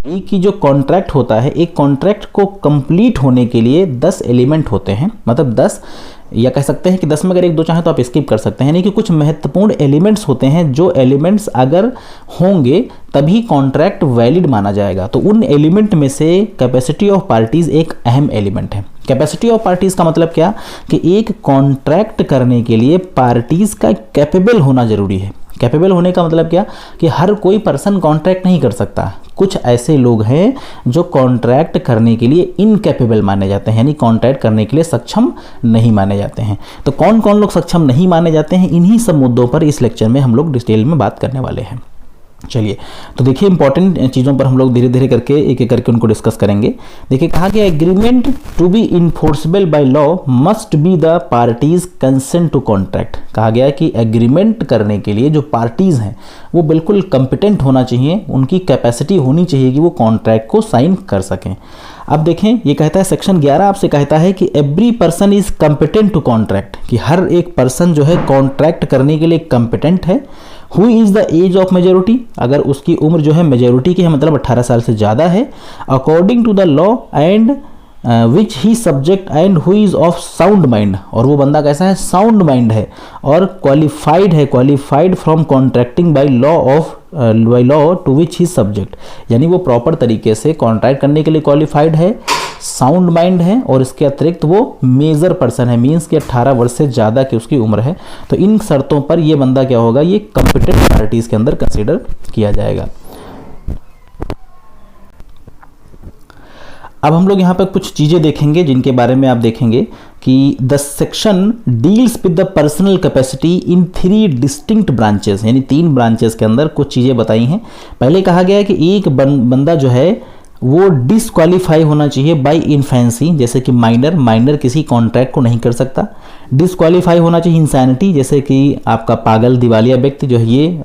होगी कि जो कॉन्ट्रैक्ट होता है, एक कॉन्ट्रैक्ट को कंप्लीट होने के लिए 10 एलिमेंट होते हैं, मतलब 10 या कह सकते हैं कि 10 में अगर 1-2 चाहें तो आप स्किप कर सकते हैं, यानी कि कुछ महत्वपूर्ण एलिमेंट्स होते हैं, जो एलिमेंट्स अगर होंगे तभी कॉन्ट्रैक्ट वैलिड माना जाएगा। तो उन एलिमेंट में से कैपेसिटी ऑफ पार्टीज एक अहम एलिमेंट है। कैपेसिटी ऑफ पार्टीज का मतलब क्या कि एक कॉन्ट्रैक्ट करने के लिए पार्टीज का कैपेबल होना जरूरी है। कैपेबल होने का मतलब क्या कि हर कोई पर्सन कॉन्ट्रैक्ट नहीं कर सकता। कुछ ऐसे लोग हैं जो कॉन्ट्रैक्ट करने के लिए इनकैपेबल माने जाते हैं, यानी कॉन्ट्रैक्ट करने के लिए सक्षम नहीं माने जाते हैं। तो कौन कौन लोग सक्षम नहीं माने जाते हैं, इन्हीं सब मुद्दों पर इस लेक्चर में हम लोग डिटेल में बात करने वाले हैं। चलिए तो देखिए इंपॉर्टेंट चीज़ों पर हम लोग धीरे धीरे करके एक एक करके उनको डिस्कस करेंगे। देखिए कहा गया agreement to be enforceable by law must be the parties consent to contract. कहा गया कि एग्रीमेंट करने के लिए जो पार्टीज हैं वो बिल्कुल कंपिटेंट होना चाहिए, उनकी कैपेसिटी होनी चाहिए कि वो कॉन्ट्रैक्ट को साइन कर सकें। अब देखें ये कहता है सेक्शन 11 आपसे कहता है कि every person is competent to contract, कि हर एक पर्सन जो है कॉन्ट्रैक्ट करने के लिए कंपिटेंट है। Who is the age of majority, अगर उसकी उम्र जो है मेजोरिटी की है, मतलब 18 साल से ज़्यादा है। According to the law and which he subject and who is of sound mind, और वो बंदा कैसा है, साउंड माइंड है और क्वालिफाइड है, qualified from contracting by law to which he subject, यानी वो प्रॉपर तरीके से कॉन्ट्रैक्ट करने के लिए क्वालिफाइड है, साउंड माइंड है और इसके अतिरिक्त वो मेजर पर्सन है, मीन्स कि 18 वर्ष से ज़्यादा की उसकी उम्र है। तो इन शर्तों पर ये बंदा क्या होगा, ये कंपिटेंट पार्टीज के अंदर कंसीडर किया जाएगा। अब हम लोग यहाँ पर कुछ चीज़ें देखेंगे जिनके बारे में आप देखेंगे कि the section deals with the personal capacity in 3 distinct branches, यानी 3 ब्रांचेस के अंदर कुछ चीज़ें बताई हैं। पहले कहा गया है कि एक बंदा जो है वो डिसक्वालीफाई होना चाहिए बाय इन्फेंसी, जैसे कि माइनर किसी कॉन्ट्रैक्ट को नहीं कर सकता। डिसक्वालीफाई होना चाहिए इंसैनिटी, जैसे कि आपका पागल दिवालिया व्यक्ति जो है ये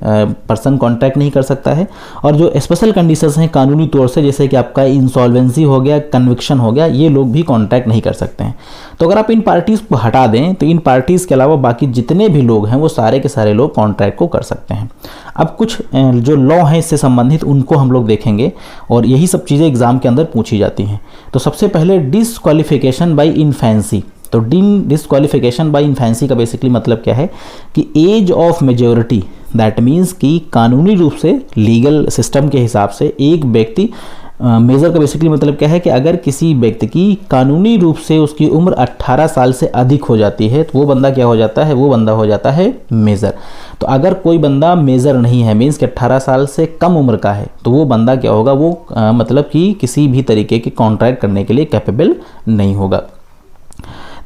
पर्सन कॉन्ट्रैक्ट नहीं कर सकता है। और जो स्पेशल कंडीशंस हैं कानूनी तौर से, जैसे कि आपका इंसॉल्वेंसी हो गया, कन्विक्शन हो गया, ये लोग भी कॉन्ट्रैक्ट नहीं कर सकते हैं। तो अगर आप इन पार्टीज़ को हटा दें तो इन पार्टीज़ के अलावा बाकी जितने भी लोग हैं वो सारे के सारे लोग कॉन्ट्रैक्ट को कर सकते हैं। अब कुछ जो लॉ हैं इससे संबंधित उनको हम लोग देखेंगे और यही सब चीज़ें एग्जाम के अंदर पूछी जाती हैं। तो सबसे पहले डिसक्वालिफिकेशन बाय इन्फेंसी। तो डिसक्वालिफिकेशन बाय इन्फेंसी का बेसिकली मतलब क्या है कि age of majority, that means कि कानूनी रूप से लीगल सिस्टम के हिसाब से एक व्यक्ति, मेजर का बेसिकली मतलब क्या है कि अगर किसी व्यक्ति की कानूनी रूप से उसकी उम्र 18 साल से अधिक हो जाती है तो वो बंदा क्या हो जाता है, वो बंदा हो जाता है मेजर। तो अगर कोई बंदा मेजर नहीं है, मीन्स कि 18 साल से कम उम्र का है, तो वो बंदा क्या होगा, वो मतलब कि किसी भी तरीके के कॉन्ट्रैक्ट करने के लिए कैपेबल नहीं होगा।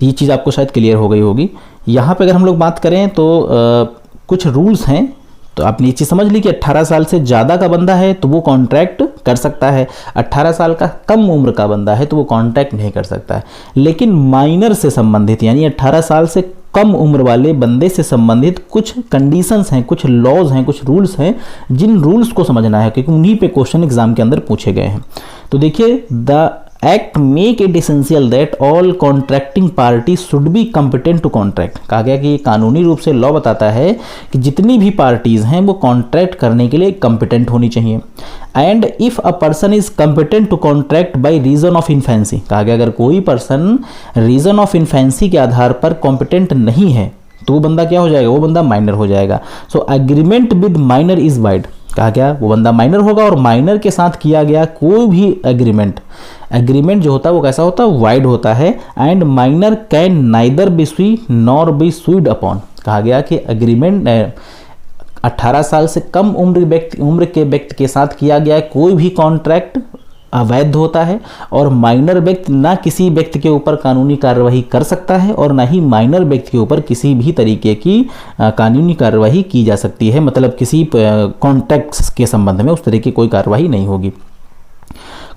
ये चीज़ आपको शायद क्लियर हो गई होगी। यहाँ पे अगर हम लोग बात करें तो कुछ रूल्स हैं, तो आप नीचे समझ ली कि 18 साल से ज़्यादा का बंदा है तो वो कॉन्ट्रैक्ट कर सकता है, 18 साल का कम उम्र का बंदा है तो वो कॉन्ट्रैक्ट नहीं कर सकता है। लेकिन माइनर से संबंधित, यानी 18 साल से कम उम्र वाले बंदे से संबंधित कुछ कंडीशंस हैं, कुछ लॉज हैं, कुछ रूल्स हैं, जिन रूल्स को समझना है क्योंकि उन्हीं पे क्वेश्चन एग्जाम के अंदर पूछे गए हैं। तो देखिए, the act make it essential that all contracting party should be competent to contract. कहा गया कि कानूनी रूप से लॉ बताता है कि जितनी भी पार्टीज हैं वो कॉन्ट्रैक्ट करने के लिए कॉम्पिटेंट होनी चाहिए। And if a person is competent to contract by reason of infancy, कहा गया अगर कोई पर्सन रीजन ऑफ इन्फेंसी के आधार पर कॉम्पिटेंट नहीं है तो वो बंदा क्या हो जाएगा, वो बंदा माइनर हो जाएगा। So agreement with minor is void, कहा गया वो बंदा माइनर होगा और माइनर के साथ किया गया कोई भी एग्रीमेंट जो होता है वो कैसा होता है, वाइड होता है। And minor can neither be स्वी नॉर बी स्वीड अपॉन, कहा गया कि एग्रीमेंट 18 साल से कम उम्र के व्यक्ति के साथ किया गया कोई भी कॉन्ट्रैक्ट अवैध होता है और माइनर व्यक्ति ना किसी व्यक्ति के ऊपर कानूनी कार्रवाई कर सकता है और ना ही माइनर व्यक्ति के ऊपर किसी भी तरीके की कानूनी कार्रवाई की जा सकती है, मतलब किसी कॉन्ट्रैक्ट्स के संबंध में उस तरह की कोई कार्रवाई नहीं होगी।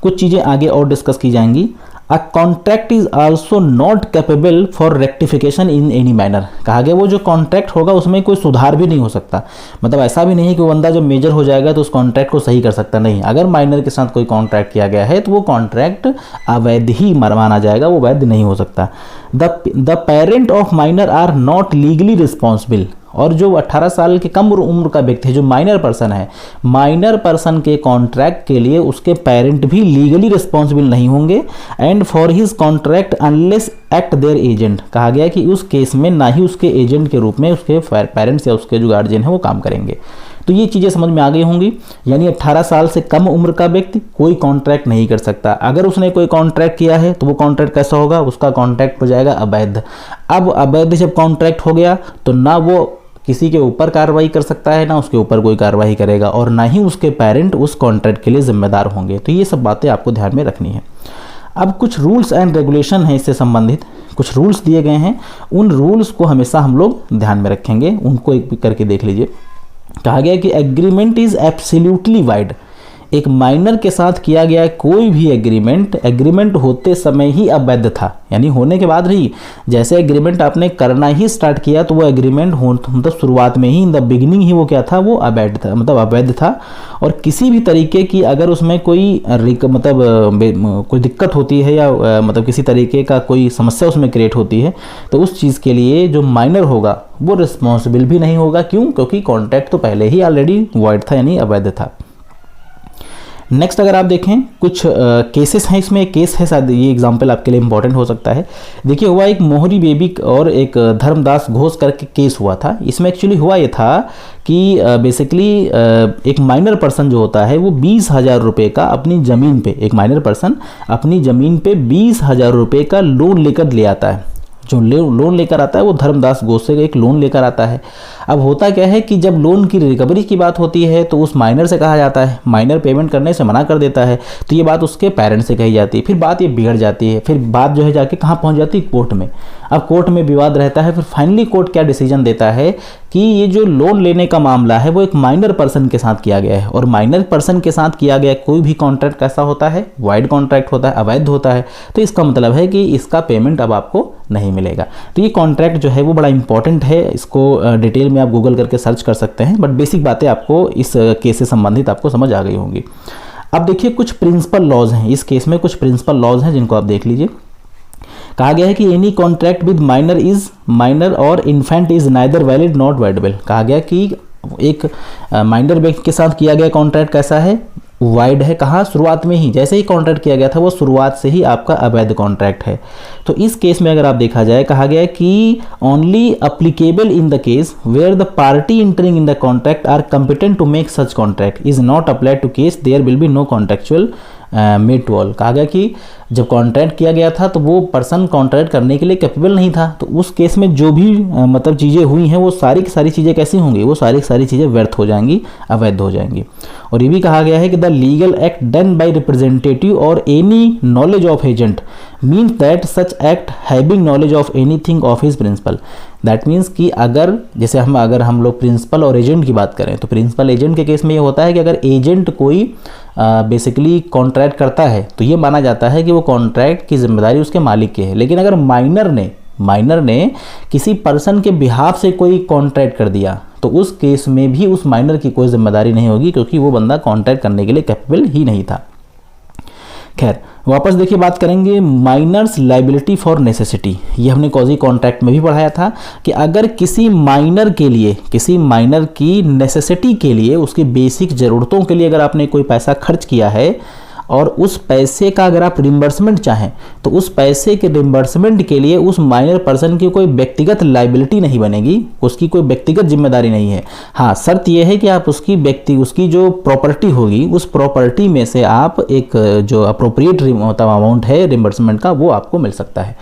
कुछ चीज़ें आगे और डिस्कस की जाएंगी। A contract is also not capable for rectification in any manner, कहा गया वो जो कॉन्ट्रैक्ट होगा उसमें कोई सुधार भी नहीं हो सकता, मतलब ऐसा भी नहीं है कि वो बंदा जब मेजर हो जाएगा तो उस कॉन्ट्रैक्ट को सही कर सकता, नहीं। अगर माइनर के साथ कोई कॉन्ट्रैक्ट किया गया है तो वो कॉन्ट्रैक्ट अवैध ही माना जाएगा, वो वैध नहीं हो सकता। The parent of minor are not legally responsible, और जो 18 साल के कम उम्र का व्यक्ति है, जो माइनर पर्सन है, माइनर पर्सन के कॉन्ट्रैक्ट के लिए उसके पेरेंट भी लीगली रिस्पॉन्सिबल नहीं होंगे and for his contract unless act there agent. कहा गया कि उस केस में ना ही उसके एजेंट के रूप में उसके पेरेंट्स या उसके जो गार्जियन है वो काम करेंगे। तो ये चीज़ें समझ में आ गई होंगी। यानी 18 साल से कम उम्र का व्यक्ति कोई कॉन्ट्रैक्ट नहीं कर सकता। अगर उसने कोई कॉन्ट्रैक्ट किया है तो वो कॉन्ट्रैक्ट कैसा होगा, उसका कॉन्ट्रैक्ट हो जाएगा अवैध। अब अवैध जब कॉन्ट्रैक्ट हो गया तो ना वो किसी के ऊपर कार्रवाई कर सकता है, ना उसके ऊपर कोई कार्रवाई करेगा, और ना ही उसके पेरेंट उस कॉन्ट्रैक्ट के लिए जिम्मेदार होंगे। तो ये सब बातें आपको ध्यान में रखनी है। अब कुछ रूल्स एंड रेगुलेशन हैं इससे संबंधित, कुछ रूल्स दिए गए हैं। उन रूल्स को हमेशा हम लोग ध्यान में रखेंगे, उनको एक करके देख लीजिए। कहा गया कि एग्रीमेंट इज एब्सोल्युटली वाइड। एक माइनर के साथ किया गया कोई भी एग्रीमेंट होते समय ही अवैध था, यानी होने के बाद ही, जैसे एग्रीमेंट आपने करना ही स्टार्ट किया तो वो एग्रीमेंट मतलब शुरुआत में ही, इन द बिगिनिंग ही वो क्या था, वो अवैध था, मतलब अवैध था। और किसी भी तरीके की अगर उसमें कोई कोई दिक्कत होती है या मतलब किसी तरीके का कोई समस्या उसमें क्रिएट होती है तो उस चीज़ के लिए जो माइनर होगा वो रिस्पॉन्सिबल भी नहीं होगा। क्यों? क्योंकि कॉन्ट्रैक्ट तो पहले ही ऑलरेडी वॉइड था, यानी अवैध था। नेक्स्ट अगर आप देखें कुछ केसेस हैं, इसमें एक केस है, शायद ये एग्जांपल आपके लिए इंपॉर्टेंट हो सकता है। देखिए हुआ एक मोहरी बेबी और एक धर्मदास घोष करके केस हुआ था। इसमें एक्चुअली हुआ ये था कि बेसिकली एक माइनर पर्सन जो होता है वो 20,000 रुपये का अपनी ज़मीन पे, एक माइनर पर्सन अपनी ज़मीन पे 20,000 रुपये का लोन लेकर ले आता है। जो लोन लेकर आता है वो धर्मदास घोष से एक लोन लेकर आता है। अब होता क्या है कि जब लोन की रिकवरी की बात होती है तो उस माइनर से कहा जाता है, माइनर पेमेंट करने से मना कर देता है, तो ये बात उसके पेरेंट्स से कही जाती है। फिर बात ये बिगड़ जाती है, फिर बात जो है जाके कहाँ पहुँच जाती है, कोर्ट में। अब कोर्ट में विवाद रहता है। फिर फाइनली कोर्ट क्या डिसीजन देता है कि ये जो लोन लेने का मामला है वो एक माइनर पर्सन के साथ किया गया है, और माइनर पर्सन के साथ किया गया कोई भी कॉन्ट्रैक्ट कैसा होता है, वाइड कॉन्ट्रैक्ट होता है, अवैध होता है। तो इसका मतलब है कि इसका पेमेंट अब आपको नहीं मिलेगा। तो ये कॉन्ट्रैक्ट जो है वो बड़ा इंपॉर्टेंट है, इसको डिटेल में आप गूगल करके सर्च कर सकते हैं, बट बेसिक बातें आपको इस केस से संबंधित आपको समझ आ गई होंगी। अब देखिए कुछ प्रिंसिपल लॉज हैं इस केस में, कुछ प्रिंसिपल लॉज हैं जिनको आप देख लीजिए। कहा गया है कि एनी कॉन्ट्रैक्ट विद माइनर और infant is neither valid not validable. कहा गया कि एक माइनर व्यक्ति के साथ किया गया कॉन्ट्रैक्ट कैसा है, वाइड है। कहाँ? शुरुआत में ही, जैसे ही कॉन्ट्रैक्ट किया गया था वो शुरुआत से ही आपका अवैध कॉन्ट्रैक्ट है। तो इस केस में अगर आप देखा जाए, कहा गया है कि only applicable in the case where the party entering in the contract are competent to make such contract is not applied to case there will be no contractual made to all. कहा गया कि जब contract किया गया था तो वो person contract करने के लिए कैपेबल नहीं था, तो उस केस में जो भी मतलब चीज़ें हुई हैं वो सारी की सारी चीज़ें कैसी होंगी, वो सारी की सारी चीज़ें व्यर्थ हो जाएंगी, अवैध हो जाएंगी। और ये भी कहा गया है कि the legal act done by representative और any knowledge of agent means that such act having knowledge of anything of his principal. That means कि अगर हम लोग प्रिंसिपल और एजेंट की बात करें तो प्रिंसिपल एजेंट के केस में ये होता है कि अगर एजेंट कोई बेसिकली कॉन्ट्रैक्ट करता है तो ये माना जाता है कि वो कॉन्ट्रैक्ट की जिम्मेदारी उसके मालिक की है। लेकिन अगर माइनर ने किसी पर्सन के बिहाफ से कोई कॉन्ट्रैक्ट कर दिया तो उस केस में भी उस माइनर की कोई जिम्मेदारी नहीं होगी, क्योंकि वो बंदा कॉन्ट्रैक्ट करने के लिए कैपेबल ही नहीं था। खैर वापस देखिए बात करेंगे माइनर्स लाइबिलिटी फॉर नेसेसिटी। ये हमने कॉजी कॉन्ट्रैक्ट में भी पढ़ाया था कि अगर किसी माइनर की नेसेसिटी के लिए, उसकी बेसिक ज़रूरतों के लिए अगर आपने कोई पैसा खर्च किया है और उस पैसे का अगर आप रिम्बर्समेंट चाहें तो उस पैसे के रिम्बर्समेंट के लिए उस माइनर पर्सन की कोई व्यक्तिगत लाइबिलिटी नहीं बनेगी, उसकी कोई व्यक्तिगत जिम्मेदारी नहीं है। हाँ, शर्त यह है कि आप उसकी जो प्रॉपर्टी होगी उस प्रॉपर्टी में से आप एक जो अप्रोप्रिएट अमाउंट है रिम्बर्समेंट का वो आपको मिल सकता है।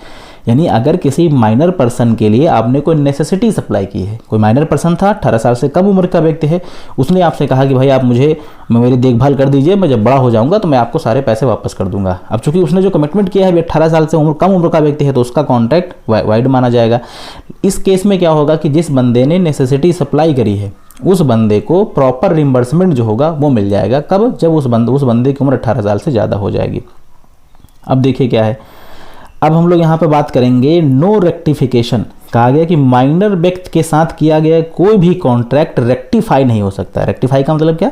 यानी अगर किसी माइनर पर्सन के लिए आपने कोई नेसेसिटी सप्लाई की है, कोई माइनर पर्सन था, 18 साल से कम उम्र का व्यक्ति है, उसने आपसे कहा कि भाई आप मेरी देखभाल कर दीजिए, मैं जब बड़ा हो जाऊंगा तो मैं आपको सारे पैसे वापस कर दूंगा। अब चूंकि उसने जो कमिटमेंट किया है 18 साल से कम उम्र का व्यक्ति है तो उसका कॉन्ट्रैक्ट वाइड माना जाएगा। इस केस में क्या होगा कि जिस बंदे ने नेसेसिटी सप्लाई करी है उस बंदे को प्रॉपर रिम्बर्समेंट जो होगा वो मिल जाएगा। कब? जब उस बंदे की उम्र 18 साल से ज़्यादा हो जाएगी। अब देखिए क्या है, अब हम लोग यहाँ पे बात करेंगे नो रेक्टिफिकेशन। कहा गया कि माइनर व्यक्ति के साथ किया गया कोई भी कॉन्ट्रैक्ट रेक्टिफाई नहीं हो सकता। रेक्टिफाई का मतलब क्या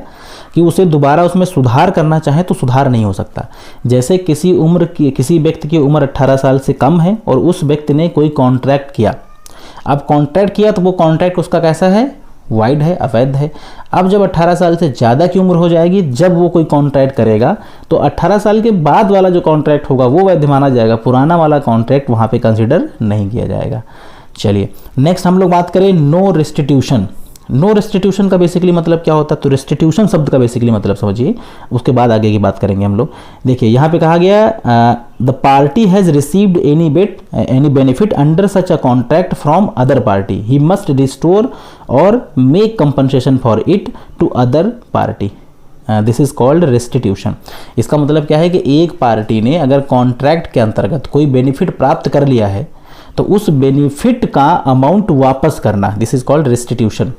कि उसे दोबारा उसमें सुधार करना चाहे तो सुधार नहीं हो सकता। जैसे किसी व्यक्ति की उम्र 18 साल से कम है और उस व्यक्ति ने कोई कॉन्ट्रैक्ट किया, अब कॉन्ट्रैक्ट किया तो वो कॉन्ट्रैक्ट उसका कैसा है, वाइड है, अवैध है। अब जब 18 साल से ज़्यादा की उम्र हो जाएगी, जब वो कोई कॉन्ट्रैक्ट करेगा तो 18 साल के बाद वाला जो कॉन्ट्रैक्ट होगा वो वैध माना जाएगा, पुराना वाला कॉन्ट्रैक्ट वहाँ पे कंसिडर नहीं किया जाएगा। चलिए नेक्स्ट हम लोग बात करें नो रेस्टिट्यूशन। नो रेस्टिट्यूशन का बेसिकली मतलब क्या होता है, तो रेस्टिट्यूशन शब्द का बेसिकली मतलब समझिए, उसके बाद आगे की बात करेंगे हम लोग। देखिए यहाँ पे कहा गया the party has received any benefit under such a contract from other party, he must restore और make compensation for it to other party, this is called restitution. इसका मतलब क्या है कि एक पार्टी ने अगर कॉन्ट्रैक्ट के अंतर्गत कोई बेनिफिट प्राप्त कर लिया है तो उस बेनिफिट का अमाउंट वापस करना, दिस इज कॉल्ड रेस्टिट्यूशन।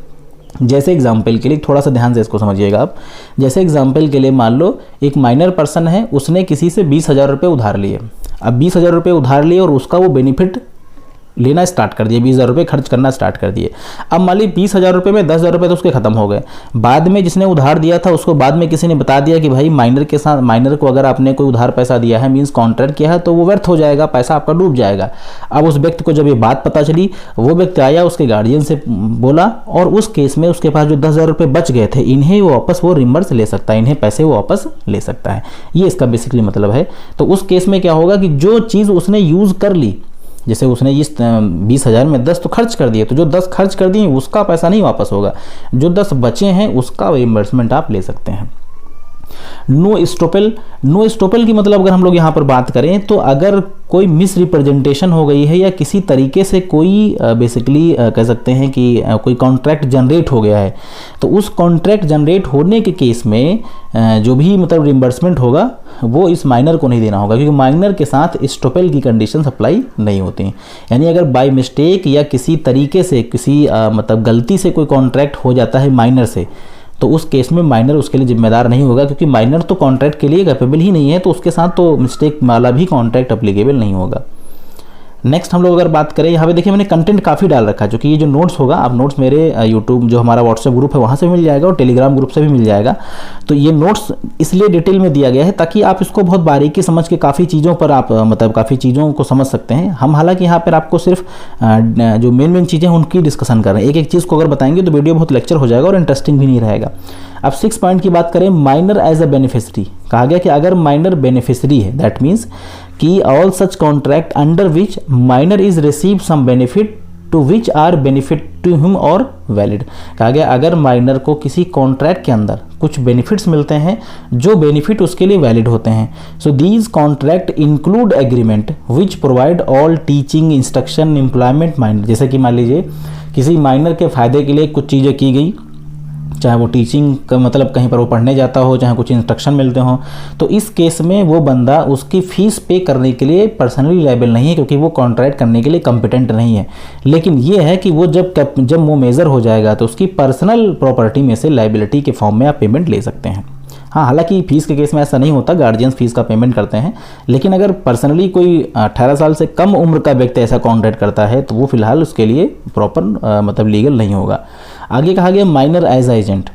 जैसे एग्जाम्पल के लिए थोड़ा सा ध्यान से इसको समझिएगा आप। जैसे एग्जाम्पल के लिए मान लो एक माइनर पर्सन है, उसने किसी से 20,000 रुपये उधार लिए। अब 20,000 रुपये उधार लिए और उसका वो बेनिफिट लेना स्टार्ट कर दिए, 20,000 रुपये खर्च करना स्टार्ट कर दिए। अब मान ली 20,000 रुपये में 10,000 रुपये तो उसके खत्म हो गए। बाद में जिसने उधार दिया था उसको बाद में किसी ने बता दिया कि भाई माइनर के साथ, माइनर को अगर आपने कोई उधार पैसा दिया है, मीन्स कॉन्ट्रैक्ट किया है, तो वो व्यर्थ हो जाएगा, पैसा आपका डूब जाएगा। अब उस व्यक्ति को जब ये बात पता चली, वो व्यक्ति आया, उसके गार्जियन से बोला और उस केस में उसके पास जो 10,000 रुपये बच गए थे, इन्हें वो वापस वो रिम्बर्स ले सकता है, इन्हें पैसे वो वापस ले सकता है। ये इसका बेसिकली मतलब है। तो उस केस में क्या होगा कि जो चीज़ उसने यूज़ कर ली, जैसे उसने इस 20,000 में 10 तो खर्च कर दिए, तो जो 10 खर्च कर दिए उसका पैसा नहीं वापस होगा, जो 10 बचे हैं उसका रिइंबर्समेंट आप ले सकते हैं। नो स्टॉपेल, नो स्टॉपेल की मतलब अगर हम लोग यहाँ पर बात करें तो अगर कोई मिस रिप्रेजेंटेशन हो गई है या किसी तरीके से कोई बेसिकली कह सकते हैं कि कोई कॉन्ट्रैक्ट जनरेट हो गया है, तो उस कॉन्ट्रैक्ट जनरेट होने के केस में जो भी मतलब रिइंबर्समेंट होगा वो इस माइनर को नहीं देना होगा, क्योंकि माइनर के साथ स्टॉपेल की कंडीशन अप्लाई नहीं होती। यानी अगर बाय मिस्टेक या किसी तरीके से किसी मतलब गलती से कोई कॉन्ट्रैक्ट हो जाता है माइनर से, तो उस केस में माइनर उसके लिए जिम्मेदार नहीं होगा, क्योंकि माइनर तो कॉन्ट्रैक्ट के लिए कैपेबल ही नहीं है, तो उसके साथ तो मिस्टेक वाला भी कॉन्ट्रैक्ट अप्लीकेबल नहीं होगा। नेक्स्ट हम लोग अगर बात करें, यहाँ पे देखिए मैंने कंटेंट काफ़ी डाल रखा है, जो कि ये जो नोट्स होगा, आप नोट्स मेरे यूट्यूब जो हमारा व्हाट्सएप ग्रुप है वहाँ से मिल जाएगा और टेलीग्राम ग्रुप से भी मिल जाएगा। तो ये नोट्स इसलिए डिटेल में दिया गया है ताकि आप इसको बहुत बारीकी समझ के काफ़ी चीज़ों पर आप मतलब काफ़ी चीज़ों को समझ सकते हैं। हम हालांकि यहाँ पर आपको सिर्फ जो मेन चीज़ें हैं उनकी डिस्कशन कर रहे हैं, एक एक चीज़ को अगर बताएंगे तो वीडियो बहुत लेक्चर हो जाएगा और इंटरेस्टिंग भी नहीं रहेगा। अब 6 पॉइंट की बात करें, माइनर एज अ बेनिफिशरी। कहा गया कि अगर माइनर बेनिफिशरी है, दैट मीन्स कि all such contract under which minor is receive some benefit to which are benefit to him और वैलिड। कहा गया अगर माइनर को किसी कॉन्ट्रैक्ट के अंदर कुछ बेनिफिट्स मिलते हैं जो बेनिफिट उसके लिए वैलिड होते हैं, so these contract include agreement which provide all teaching instruction employment minor. जैसे कि मान लीजिए किसी माइनर के फायदे के लिए कुछ चीज़ें की गई, चाहे वो टीचिंग का मतलब कहीं पर वो पढ़ने जाता हो, चाहे कुछ इंस्ट्रक्शन मिलते हों, तो इस केस में वो बंदा उसकी फ़ीस पे करने के लिए पर्सनली लायबल नहीं है, क्योंकि वो कॉन्ट्रैक्ट करने के लिए कॉम्पिटेंट नहीं है। लेकिन ये है कि वो जब वो मेजर हो जाएगा तो उसकी पर्सनल प्रॉपर्टी में से लायबिलिटी के फॉर्म में आप पेमेंट ले सकते हैं। हाँ, हालांकि फ़ीस के केस में ऐसा नहीं होता, गार्जियंस फीस का पेमेंट करते हैं, लेकिन अगर पर्सनली कोई 18 साल से कम उम्र का व्यक्ति ऐसा कॉन्ट्रैक्ट करता है तो वो फिलहाल उसके लिए प्रॉपर मतलब लीगल नहीं होगा। आगे कहा गया माइनर एज अ एजेंट।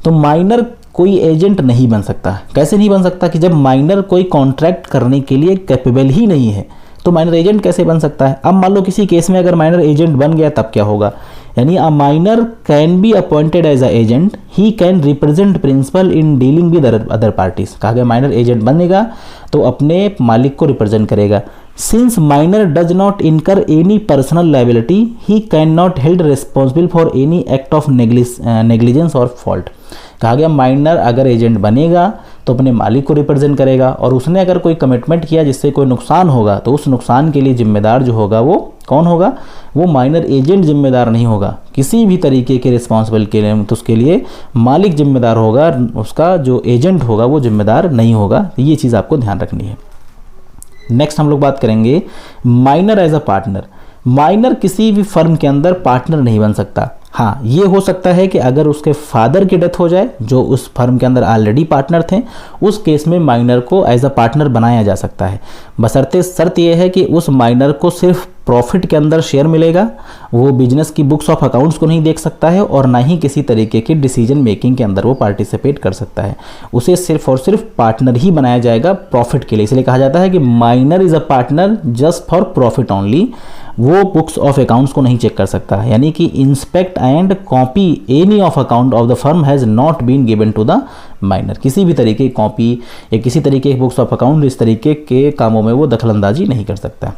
तो माइनर कोई एजेंट नहीं बन सकता। कैसे नहीं बन सकता कि जब माइनर कोई कॉन्ट्रैक्ट करने के लिए कैपेबल ही नहीं है तो माइनर एजेंट कैसे बन सकता है। अब मान लो किसी केस में अगर माइनर एजेंट बन गया तब क्या होगा, यानी a minor can be appointed as a agent, he can represent principal in dealing with other parties. कहा गया माइनर एजेंट बनेगा तो अपने मालिक को रिप्रेजेंट करेगा। सिंस माइनर डज नॉट इनकर any personal liability, he can not held responsible for any act of negligence और फॉल्ट। कहा गया माइनर अगर एजेंट बनेगा तो अपने मालिक को रिप्रेजेंट करेगा और उसने अगर कोई कमिटमेंट किया जिससे कोई नुकसान होगा तो उस नुकसान के लिए जिम्मेदार जो होगा वो कौन होगा, वो माइनर एजेंट जिम्मेदार नहीं होगा किसी भी तरीके के रिस्पॉन्सिबल के लिए, तो उसके लिए मालिक जिम्मेदार होगा, उसका जो एजेंट होगा वो जिम्मेदार नहीं होगा। तो ये चीज़ आपको ध्यान रखनी है। नेक्स्ट हम लोग बात करेंगे minor as a partner. Minor किसी भी फर्म के अंदर पार्टनर नहीं बन सकता। हाँ, ये हो सकता है कि अगर उसके फादर की डेथ हो जाए जो उस फर्म के अंदर ऑलरेडी पार्टनर थे, उस केस में माइनर को एज अ पार्टनर बनाया जा सकता है, बशर्ते शर्त यह है कि उस माइनर को सिर्फ प्रॉफिट के अंदर शेयर मिलेगा, वो बिजनेस की बुक्स ऑफ अकाउंट्स को नहीं देख सकता है और ना ही किसी तरीके की डिसीजन मेकिंग के अंदर वो पार्टिसिपेट कर सकता है। उसे सिर्फ और सिर्फ पार्टनर ही बनाया जाएगा प्रॉफिट के लिए। इसलिए कहा जाता है कि minor is a partner just for profit only, वो बुक्स ऑफ अकाउंट्स को नहीं चेक कर सकता। यानी कि inspect and copy any of account of the firm has not been given to the minor. किसी भी तरीके की कॉपी या किसी तरीके के बुक्स ऑफ अकाउंट इस तरीके के कामों में वो दखलंदाजी नहीं कर सकता।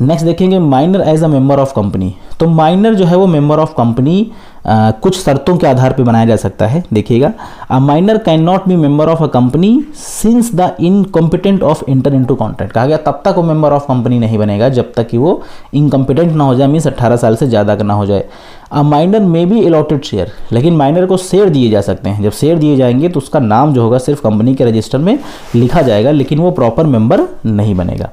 नेक्स्ट देखेंगे minor as a member of company. तो माइनर जो है वो मेंबर ऑफ कंपनी कुछ शर्तों के आधार पर बनाया जा सकता है। देखिएगा, अ minor can not B member of a company since the incompetent of inter into contract. कहा गया तब तक वो मेंबर ऑफ कंपनी नहीं बनेगा जब तक कि वो इनकॉम्पिटेंट ना हो जाए, मीन्स 18 साल से ज़्यादा का ना हो जाए। A minor may be allotted share, लेकिन माइनर को शेयर दिए जा सकते हैं। जब शेयर दिए जाएंगे तो उसका नाम जो होगा सिर्फ कंपनी के रजिस्टर में लिखा जाएगा, लेकिन वो प्रॉपर मेंबर नहीं बनेगा।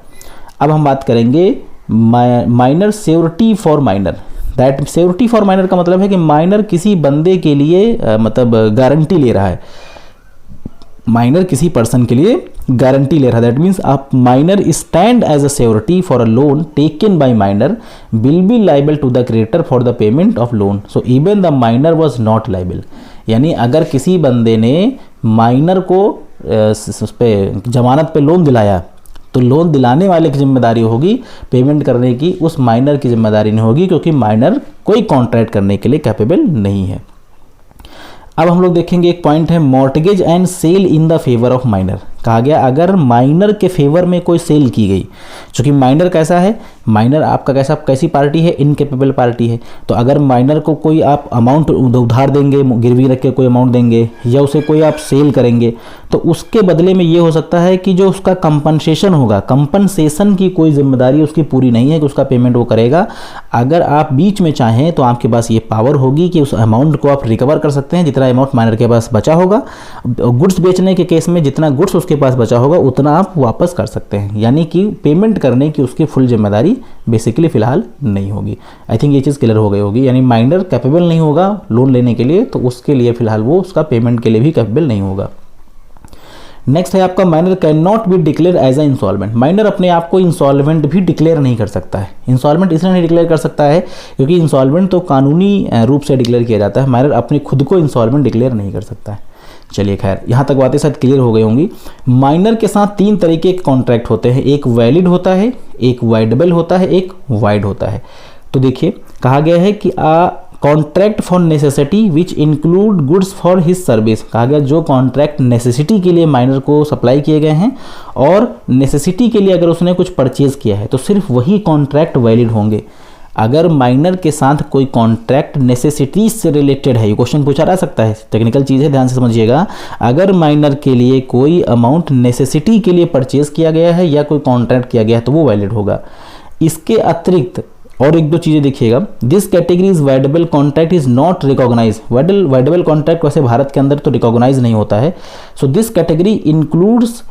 अब हम बात करेंगे minor surety for minor. That surety for minor का मतलब है कि माइनर किसी बंदे के लिए मतलब गारंटी ले रहा है, माइनर किसी पर्सन के लिए गारंटी ले रहा है। दैट मीन्स आप minor stand as a surety for a loan taken by minor will be liable to the creditor for the payment of loan, so even the minor was not liable. यानी अगर किसी बंदे ने minor को उस पे जमानत पे लोन दिलाया तो लोन दिलाने वाले की जिम्मेदारी होगी, पेमेंट करने की उस माइनर की जिम्मेदारी नहीं होगी, क्योंकि माइनर कोई कॉन्ट्रैक्ट करने के लिए कैपेबल नहीं है। अब हम लोग देखेंगे एक पॉइंट है mortgage and sale in the favour of minor. कहा गया अगर माइनर के फेवर में कोई सेल की गई, क्योंकि माइनर कैसा है, माइनर आपका कैसी पार्टी है, इनकेपेबल पार्टी है। तो अगर माइनर को कोई आप अमाउंट उधार देंगे, गिरवी रख के कोई अमाउंट देंगे, या उसे कोई आप सेल करेंगे, तो उसके बदले में ये हो सकता है कि जो उसका कंपनसेशन होगा, कंपनसेशन की कोई जिम्मेदारी उसकी पूरी नहीं है कि उसका पेमेंट वो करेगा। अगर आप बीच में चाहें तो आपके पास ये पावर होगी कि उस अमाउंट को आप रिकवर कर सकते हैं, जितना अमाउंट माइनर के पास बचा होगा। गुड्स बेचने के केस में जितना गुड्स उसके पास बचा होगा उतना आप वापस कर सकते हैं, यानी कि पेमेंट करने की उसकी फुल जिम्मेदारी बेसिकली फिलहाल नहीं होगी। आई थिंक ये चीज़ क्लियर हो गई होगी। यानी माइनर कैपेबल नहीं होगा लोन लेने के लिए, तो उसके लिए फिलहाल वो उसका पेमेंट के लिए भी कैपेबल नहीं होगा। नेक्स्ट है आपका minor can not be declare as a insolvent. Minor अपने आप को इंसॉल्वेंट भी डिक्लेयर नहीं कर सकता है। इंसॉल्वेंट इसलिए नहीं डिक्लेयर कर सकता है क्योंकि इंसॉल्वेंट तो कानूनी रूप से डिक्लेयर किया जाता है, माइनर अपने खुद को इंसॉल्वेंट डिक्लेयर नहीं कर सकता है। चलिए खैर, यहाँ तक बातें शायद क्लियर हो गई होंगी। माइनर के साथ 3 तरीके के कॉन्ट्रैक्ट होते हैं, एक वैलिड होता है, एक वाइडेबल होता है, एक वाइड होता है। तो देखिए कहा गया है कि contract for necessity which include goods for his service. कहा गया जो कॉन्ट्रैक्ट नेसेसिटी के लिए माइनर को सप्लाई किए गए हैं और नेसेसिटी के लिए अगर उसने कुछ परचेज किया है तो सिर्फ वही कॉन्ट्रैक्ट वैलिड होंगे। अगर माइनर के साथ कोई कॉन्ट्रैक्ट नेसेसिटी से रिलेटेड है, ये क्वेश्चन पूछा जा सकता है, टेक्निकल चीज़ है, ध्यान से समझिएगा। अगर माइनर के लिए कोई अमाउंट नेसेसिटी के लिए परचेज किया गया है या कोई कॉन्ट्रैक्ट किया गया है तो वो वैलिड होगा। इसके अतिरिक्त और 1-2 चीज़ें देखिएगा। This category is voidable contract is not recognise. Voidable contract वैसे भारत के अंदर तो रिकॉग्नाइज नहीं होता है। So this category includes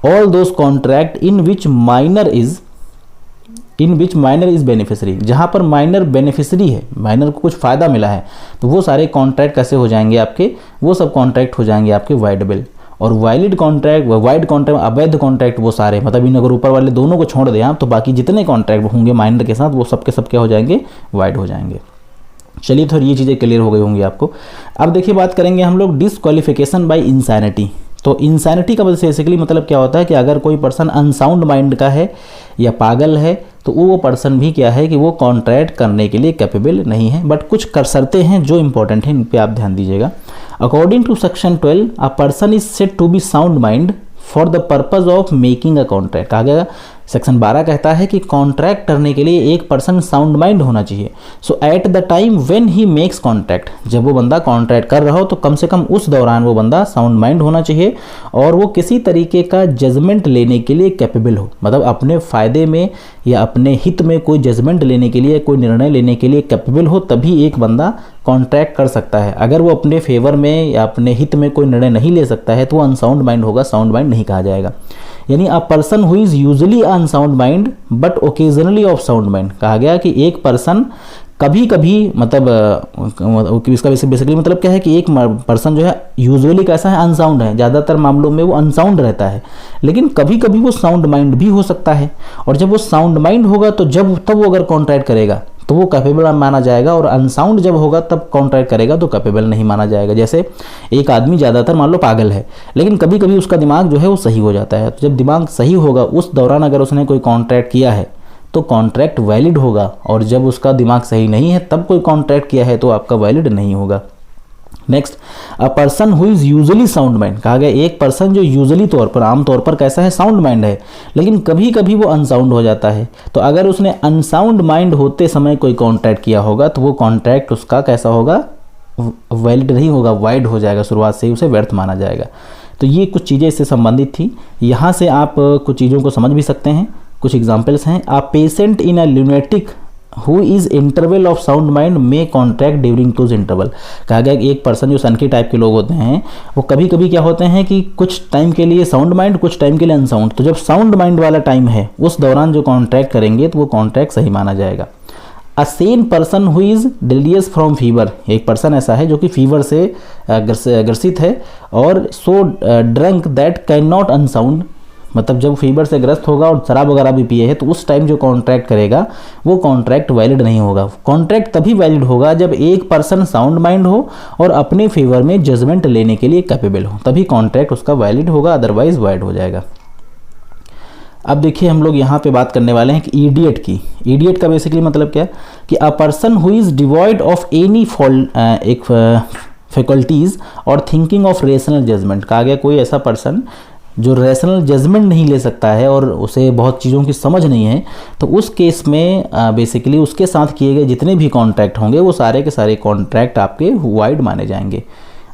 all those contract in which minor is beneficiary. जहाँ पर माइनर बेनिफिशियरी है, माइनर को कुछ फ़ायदा मिला है, तो वो सारे कॉन्ट्रैक्ट कैसे हो जाएंगे आपके, वो सब कॉन्ट्रैक्ट हो जाएंगे आपके वाइडेबल। और वाइड कॉन्ट्रैक्ट, अवैध कॉन्ट्रैक्ट वो सारे, मतलब इन अगर ऊपर वाले दोनों को छोड़ दें आप तो बाकी जितने कॉन्ट्रैक्ट होंगे माइनर के साथ वो सबके सब क्या हो जाएंगे, वाइड हो जाएंगे। चलिए थोड़ी ये चीज़ें क्लियर हो गई होंगी आपको। अब देखिए बात करेंगे हम लोग डिसक्वालिफिकेशन बाय इंसैनिटी। तो इंसैनिटी का बेसिकली मतलब क्या होता है कि अगर कोई पर्सन अनसाउंड माइंड का है या पागल है तो वो पर्सन भी क्या है कि वो कॉन्ट्रैक्ट करने के लिए कैपेबल नहीं है। बट कुछ कर शर्तें हैं जो इंपॉर्टेंट हैं, इन पे आप ध्यान दीजिएगा। According to section 12 a person is said to be sound mind for the purpose of making a contract. कहा गया सेक्शन 12 कहता है कि कॉन्ट्रैक्ट करने के लिए एक पर्सन साउंड माइंड होना चाहिए। So at the time when he makes contract, जब वो बंदा कॉन्ट्रैक्ट कर रहा हो तो कम से कम उस दौरान वो बंदा साउंड माइंड होना चाहिए और वो किसी तरीके का जजमेंट लेने के लिए कैपेबल हो, मतलब अपने फ़ायदे में या अपने हित में कोई जजमेंट लेने के लिए, कोई निर्णय लेने के लिए कैपेबल हो, तभी एक बंदा कॉन्ट्रैक्ट कर सकता है। अगर वो अपने फेवर में या अपने हित में कोई निर्णय नहीं ले सकता है तो वो अनसाउंड माइंड होगा, साउंड माइंड नहीं कहा जाएगा। यानी a person who is usually unsound mind but occasionally of sound mind. कहा गया कि एक पर्सन कभी कभी, मतलब इसका बेसिकली मतलब क्या है कि एक पर्सन जो है यूजुअली कैसा है, अनसाउंड है, ज़्यादातर मामलों में वो अनसाउंड रहता है, लेकिन कभी कभी वो साउंड माइंड भी हो सकता है। और जब वो साउंड माइंड होगा तो तब वो अगर कॉन्ट्रैक्ट करेगा तो वो कैपेबल माना जाएगा, और अनसाउंड जब होगा तब कॉन्ट्रैक्ट करेगा तो कैपेबल नहीं माना जाएगा। जैसे एक आदमी ज़्यादातर मान लो पागल है, लेकिन कभी कभी उसका दिमाग जो है वो सही हो जाता है, तो जब दिमाग सही होगा उस दौरान अगर उसने कोई कॉन्ट्रैक्ट किया है तो कॉन्ट्रैक्ट वैलिड होगा, और जब उसका दिमाग सही नहीं है तब कोई कॉन्ट्रैक्ट किया है तो आपका वैलिड नहीं होगा। Next, a person who is usually sound mind, कहा गया एक पर्सन जो यूजुअली तौर पर, आमतौर पर कैसा है, साउंड माइंड है, लेकिन कभी कभी वो अनसाउंड हो जाता है। तो अगर उसने अनसाउंड माइंड होते समय कोई कॉन्ट्रैक्ट किया होगा तो वो कॉन्ट्रैक्ट उसका कैसा होगा, वैलिड नहीं होगा, वाइड हो जाएगा, शुरुआत से ही उसे व्यर्थ माना जाएगा। तो ये कुछ चीज़ें इससे संबंधित थी। यहाँ से आप कुछ चीज़ों को समझ भी सकते हैं। कुछ एग्जाम्पल्स हैं, a patient in a lunatic who is interval of sound mind में कॉन्ट्रैक्ट ड्यूरिंग टूज इंटरवल। कहा गया कि एक पर्सन जो सनकी टाइप के लोग होते हैं वो कभी कभी क्या होते हैं कि कुछ टाइम के लिए साउंड माइंड, कुछ टाइम के लिए अनसाउंड। तो जब साउंड माइंड वाला टाइम है उस दौरान जो कॉन्ट्रैक्ट करेंगे तो वो कॉन्ट्रैक्ट सही माना जाएगा। A sane person who is delirious from fever, एक पर्सन ऐसा है जो कि फीवर से ग्रसित है और so drunk that can not unsound, मतलब जब फीवर से ग्रस्त होगा और शराब वगैरह भी पिए है तो उस टाइम जो कॉन्ट्रैक्ट करेगा वो कॉन्ट्रैक्ट वैलिड नहीं होगा। कॉन्ट्रैक्ट तभी वैलिड होगा जब एक पर्सन साउंड माइंड हो और अपने फेवर में जजमेंट लेने के लिए कैपेबल हो, तभी कॉन्ट्रैक्ट उसका वैलिड होगा, अदरवाइज वैलिड हो जाएगा। अब देखिए हम लोग यहाँ पे बात करने वाले हैं कि ईडियट की। ईडियट का बेसिकली मतलब क्या, कि a person who is devoid of any faculties और थिंकिंग ऑफ रेशनल जजमेंट। कहा गया कोई ऐसा पर्सन जो रैशनल जजमेंट नहीं ले सकता है और उसे बहुत चीज़ों की समझ नहीं है, तो उस केस में बेसिकली उसके साथ किए गए जितने भी कॉन्ट्रैक्ट होंगे वो सारे के सारे कॉन्ट्रैक्ट आपके वाइड माने जाएंगे।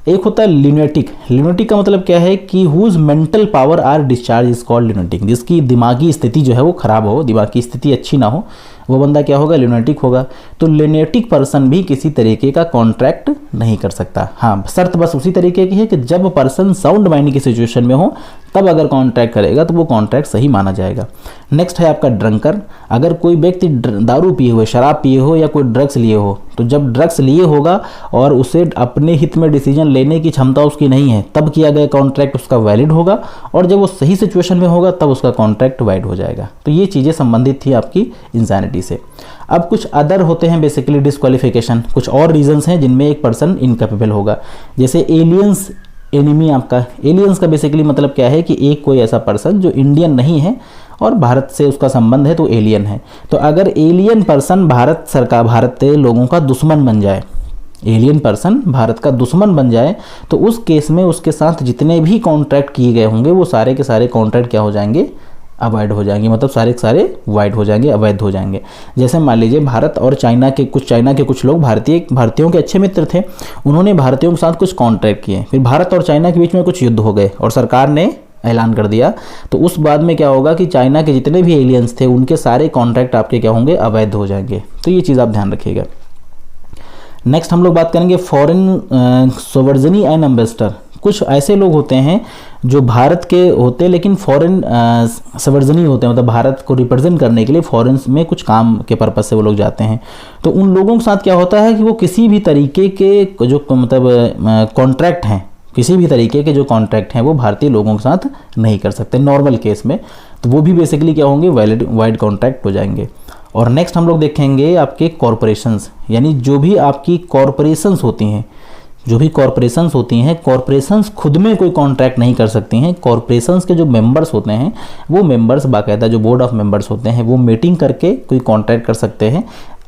एक होता है ल्यूनेटिक। ल्यूनेटिक का मतलब क्या है कि whose mental power are discharge is called lunatic, जिसकी दिमागी स्थिति जो है वो खराब हो, दिमागी स्थिति अच्छी ना हो, वो बंदा क्या होगा, ल्यूनेटिक होगा। तो ल्यूनेटिक पर्सन भी किसी तरीके का कॉन्ट्रैक्ट नहीं कर सकता। हाँ, शर्त बस उसी तरीके की है कि जब पर्सन साउंड माइंड की सिचुएशन में हो तब अगर कॉन्ट्रैक्ट करेगा तो वो कॉन्ट्रैक्ट सही माना जाएगा। नेक्स्ट है आपका ड्रंकर। अगर कोई व्यक्ति दारू पिए हुए, शराब पिए हो या कोई ड्रग्स लिए हो, तो जब ड्रग्स लिए होगा और उसे अपने हित में डिसीजन लेने की क्षमता उसकी नहीं है तब किया गया कॉन्ट्रैक्ट उसका वैलिड होगा, और जब वो सही सिचुएशन में होगा तब उसका कॉन्ट्रैक्ट वैलिड हो जाएगा। तो ये चीज़ें संबंधित थी आपकी इंसैनिटी से। अब कुछ अदर होते हैं बेसिकली डिस्क्वालिफिकेशन, कुछ और रीजंस हैं जिनमें एक पर्सन इनकैपेबल होगा। जैसे एलियंस एनिमी, आपका एलियंस का बेसिकली मतलब क्या है कि एक कोई ऐसा पर्सन जो इंडियन नहीं है और भारत से उसका संबंध है तो एलियन है। तो अगर एलियन पर्सन भारत सरकार, भारत के लोगों का दुश्मन बन जाए, एलियन पर्सन भारत का दुश्मन बन जाए, तो उस केस में उसके साथ जितने भी कॉन्ट्रैक्ट किए गए होंगे वो सारे के सारे कॉन्ट्रैक्ट क्या हो जाएंगे, अवॉइड हो जाएंगे, मतलब सारे के सारे वाइड हो जाएंगे, अवैध हो जाएंगे। जैसे मान लीजिए भारत और चाइना के कुछ लोग भारतीयों के अच्छे मित्र थे, उन्होंने भारतीयों के साथ कुछ कॉन्ट्रैक्ट किए, फिर भारत और चाइना के बीच में कुछ युद्ध हो गए और सरकार ने ऐलान कर दिया, तो उस बाद में क्या होगा कि चाइना के जितने भी एलियंस थे उनके सारे कॉन्ट्रैक्ट आपके क्या होंगे, अवैध हो जाएंगे। तो ये चीज़ आप ध्यान रखिएगा। नेक्स्ट हम लोग बात करेंगे फॉरेन सोवर्जनी एंड एम्बेसडर। कुछ ऐसे लोग होते हैं जो भारत के होते हैं लेकिन फॉरेन सवर्जनी होते हैं, मतलब भारत को रिप्रेजेंट करने के लिए फॉरेन में कुछ काम के पर्पज से वो लोग जाते हैं। तो उन लोगों के साथ क्या होता है कि वो किसी भी तरीके के जो मतलब कॉन्ट्रैक्ट हैं, किसी भी तरीके के जो कॉन्ट्रैक्ट हैं वो भारतीय लोगों के साथ नहीं कर सकते नॉर्मल केस में, तो वो भी बेसिकली क्या होंगे, वैलिड वाइड कॉन्ट्रैक्ट हो जाएंगे। और नेक्स्ट हम लोग देखेंगे आपके कॉरपोरेशंस, यानी जो भी आपकी कॉरपोरेशंस होती हैं, कॉरपोरेशंस खुद में कोई कॉन्ट्रैक्ट नहीं कर सकती हैं। कॉरपोरेशंस के जो मेंबर्स होते हैं वो मेंबर्स बाकायदा जो बोर्ड ऑफ मेंबर्स होते हैं वो मीटिंग करके कोई कॉन्ट्रैक्ट कर सकते हैं,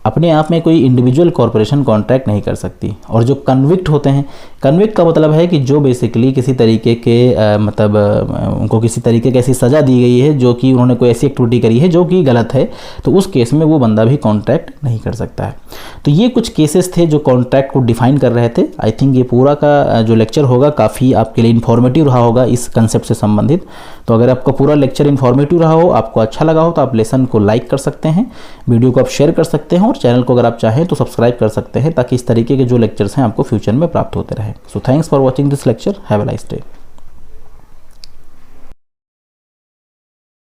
अपने आप में कोई इंडिविजुअल कॉरपोरेशन कॉन्ट्रैक्ट नहीं कर सकती। और जो कन्विक्ट होते हैं, कन्विक्ट का मतलब है कि जो बेसिकली किसी तरीके के उनको किसी तरीके की ऐसी सज़ा दी गई है जो कि उन्होंने कोई ऐसी एक्टिविटी करी है जो कि गलत है, तो उस केस में वो बंदा भी कॉन्ट्रैक्ट नहीं कर सकता है। तो ये कुछ केसेस थे जो कॉन्ट्रैक्ट को डिफाइन कर रहे थे। आई थिंक ये पूरा का जो लेक्चर होगा काफ़ी आपके लिए इन्फॉर्मेटिव रहा होगा इस कंसेप्ट से संबंधित। तो अगर आपका पूरा लेक्चर इन्फॉर्मेटिव रहा हो, आपको अच्छा लगा हो, तो आप लेसन को लाइक कर सकते हैं, वीडियो को आप शेयर कर सकते हैं और चैनल को अगर आप चाहें तो सब्सक्राइब कर सकते हैं, ताकि इस तरीके के जो लेक्चर्स हैं आपको फ्यूचर में प्राप्त होते रहे। So thanks for watching this lecture, have a nice day.